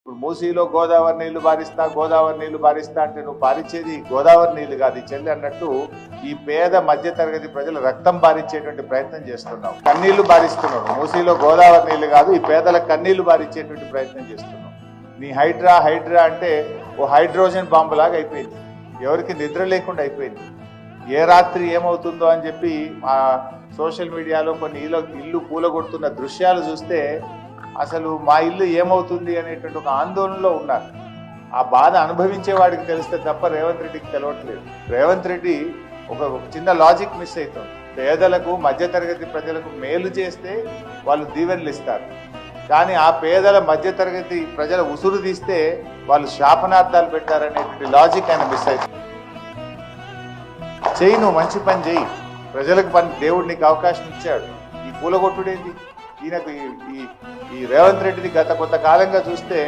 ఇప్పుడు మూసీలో గోదావరి నీళ్లు బారిస్తా అంటే నువ్వు పారించేది గోదావరి నీళ్లు కాదు ఈ చెల్లి అన్నట్టు ఈ పేద మధ్య తరగతి ప్రజల రక్తం బారించేటువంటి ప్రయత్నం చేస్తున్నావు. కన్నీళ్లు బారిస్తున్నావు. మూసీలో గోదావరి నీళ్లు కాదు, ఈ పేదల కన్నీళ్లు బారించేటువంటి ప్రయత్నం చేస్తున్నావు. నీ హైడ్రా అంటే ఓ హైడ్రోజన్ బాంబు లాగా అయిపోయింది. ఎవరికి నిద్ర లేకుండా అయిపోయింది. ఏ రాత్రి ఏమవుతుందో అని చెప్పి మా సోషల్ మీడియాలో కొన్ని ఇల్లు కూలగొడుతున్న దృశ్యాలు చూస్తే అసలు మా ఇల్లు ఏమవుతుంది అనేటువంటి ఒక ఆందోళనలో ఉన్నారు. ఆ బాధ అనుభవించే వాడికి తెలిస్తే తప్ప రేవంత్ రెడ్డికి తెలవట్లేదు. రేవంత్ రెడ్డి ఒక చిన్న లాజిక్ మిస్ అవుతుంది. పేదలకు మధ్యతరగతి ప్రజలకు మేలు చేస్తే వాళ్ళు దీవెనలు ఇస్తారు, కానీ ఆ పేదల మధ్యతరగతి ప్రజల ఉసురు తీస్తే వాళ్ళు శాపనార్థాలు పెట్టారనేటువంటి లాజిక్ ఆయన మిస్ అవుతుంది. చెయ్యి, నువ్వు మంచి పని చెయ్యి, ప్రజలకు పని, దేవుడు నీకు అవకాశం ఇచ్చాడు. ఈ పూలగొట్టుడేంది? ఈయనకు ఈ రేవంత్ రెడ్డిని గత కొంతకాలంగా చూస్తే